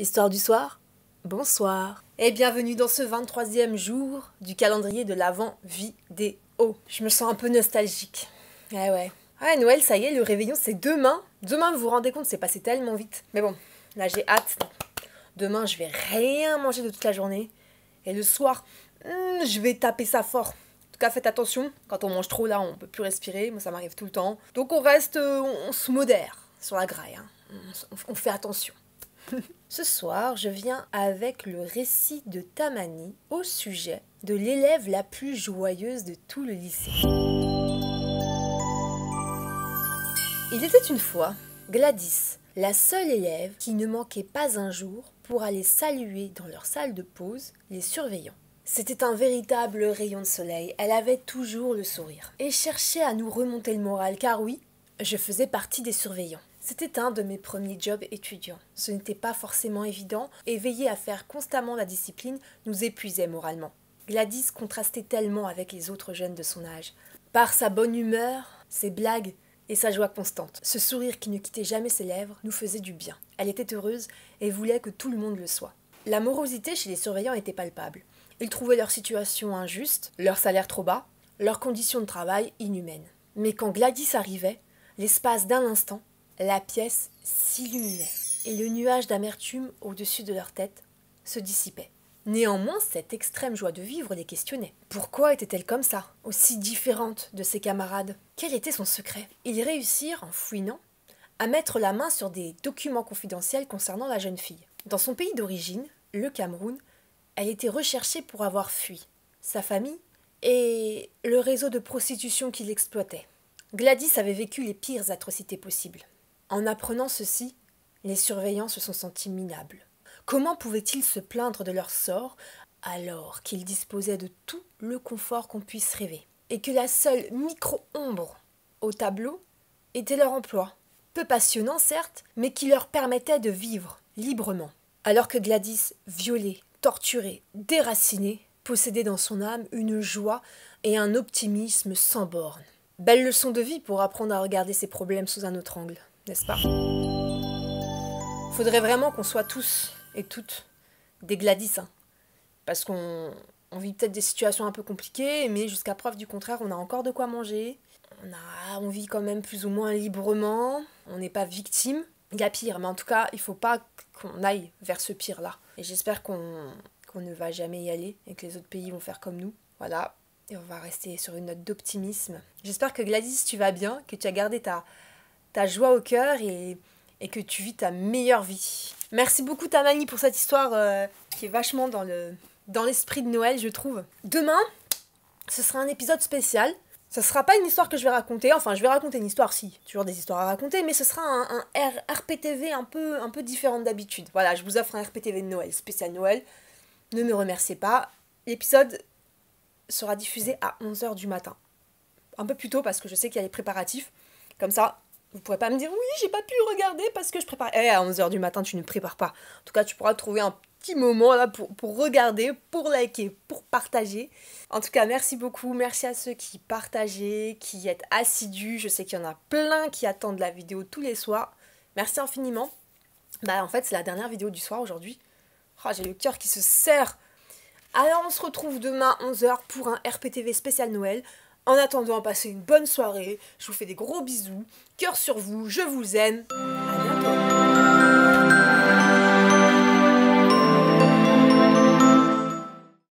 Histoire du soir, bonsoir. Et bienvenue dans ce 23e jour du calendrier de l'Avent vidéo. Je me sens un peu nostalgique. Ouais. Ah, Noël, ça y est, le réveillon, c'est demain. Demain, vous vous rendez compte, c'est passé tellement vite. Mais bon, là, j'ai hâte. Demain, je vais rien manger de toute la journée. Et le soir, je vais taper ça fort. En tout cas, faites attention. Quand on mange trop, là, on peut plus respirer. Moi, ça m'arrive tout le temps. Donc, on reste, on se modère sur la graille. Hein. On fait attention. Ce soir, je viens avec le récit de Tamani au sujet de l'élève la plus joyeuse de tout le lycée. Il était une fois Gladys, la seule élève qui ne manquait pas un jour pour aller saluer dans leur salle de pause les surveillants. C'était un véritable rayon de soleil, elle avait toujours le sourire et cherchait à nous remonter le moral car oui, je faisais partie des surveillants. C'était un de mes premiers jobs étudiants. Ce n'était pas forcément évident et veiller à faire constamment la discipline nous épuisait moralement. Gladys contrastait tellement avec les autres jeunes de son âge. Par sa bonne humeur, ses blagues et sa joie constante. Ce sourire qui ne quittait jamais ses lèvres nous faisait du bien. Elle était heureuse et voulait que tout le monde le soit. La morosité chez les surveillants était palpable. Ils trouvaient leur situation injuste, leur salaire trop bas, leurs conditions de travail inhumaines. Mais quand Gladys arrivait, l'espace d'un instant, la pièce s'illuminait et le nuage d'amertume au-dessus de leur tête se dissipait. Néanmoins, cette extrême joie de vivre les questionnait. Pourquoi était-elle comme ça, aussi différente de ses camarades? Quel était son secret? Ils réussirent, en fouinant, à mettre la main sur des documents confidentiels concernant la jeune fille. Dans son pays d'origine, le Cameroun, elle était recherchée pour avoir fui sa famille et le réseau de prostitution qui l'exploitait. Gladys avait vécu les pires atrocités possibles. En apprenant ceci, les surveillants se sont sentis minables. Comment pouvaient-ils se plaindre de leur sort alors qu'ils disposaient de tout le confort qu'on puisse rêver et que la seule micro-ombre au tableau était leur emploi? Peu passionnant certes, mais qui leur permettait de vivre librement. Alors que Gladys, violée, torturée, déracinée, possédait dans son âme une joie et un optimisme sans bornes. Belle leçon de vie pour apprendre à regarder ses problèmes sous un autre angle, n'est-ce pas? Faudrait vraiment qu'on soit tous et toutes des Gladys, hein. Parce qu'on vit peut-être des situations un peu compliquées, mais jusqu'à preuve du contraire, on a encore de quoi manger. On vit quand même plus ou moins librement, on n'est pas victime. Il y a pire, mais en tout cas, il faut pas qu'on aille vers ce pire-là. Et j'espère qu'on ne va jamais y aller et que les autres pays vont faire comme nous. Voilà, et on va rester sur une note d'optimisme. J'espère que Gladys, tu vas bien, que tu as gardé ta joie au cœur et que tu vis ta meilleure vie. Merci beaucoup Tamani pour cette histoire qui est vachement dans l'esprit de Noël, je trouve. Demain, ce sera un épisode spécial. Ce sera pas une histoire que je vais raconter, enfin je vais raconter une histoire, si, toujours des histoires à raconter, mais ce sera un RPTV un peu différent d'habitude. Voilà, je vous offre un RPTV de Noël, spécial Noël. Ne me remerciez pas. L'épisode sera diffusé à 11h du matin. Un peu plus tôt parce que je sais qu'il y a les préparatifs. Comme ça, vous pourrez pas me dire « Oui, j'ai pas pu le regarder parce que je prépare... » à 11h du matin, tu ne prépares pas. En tout cas, tu pourras trouver un petit moment là pour regarder, pour liker, pour partager. En tout cas, merci beaucoup. Merci à ceux qui partageaient, qui êtes assidus. Je sais qu'il y en a plein qui attendent la vidéo tous les soirs. Merci infiniment. En fait, c'est la dernière vidéo du soir aujourd'hui. Oh, j'ai le cœur qui se serre. Alors, on se retrouve demain à 11h pour un RPTV spécial Noël. En attendant, passez une bonne soirée. Je vous fais des gros bisous. Cœur sur vous, je vous aime. À bientôt.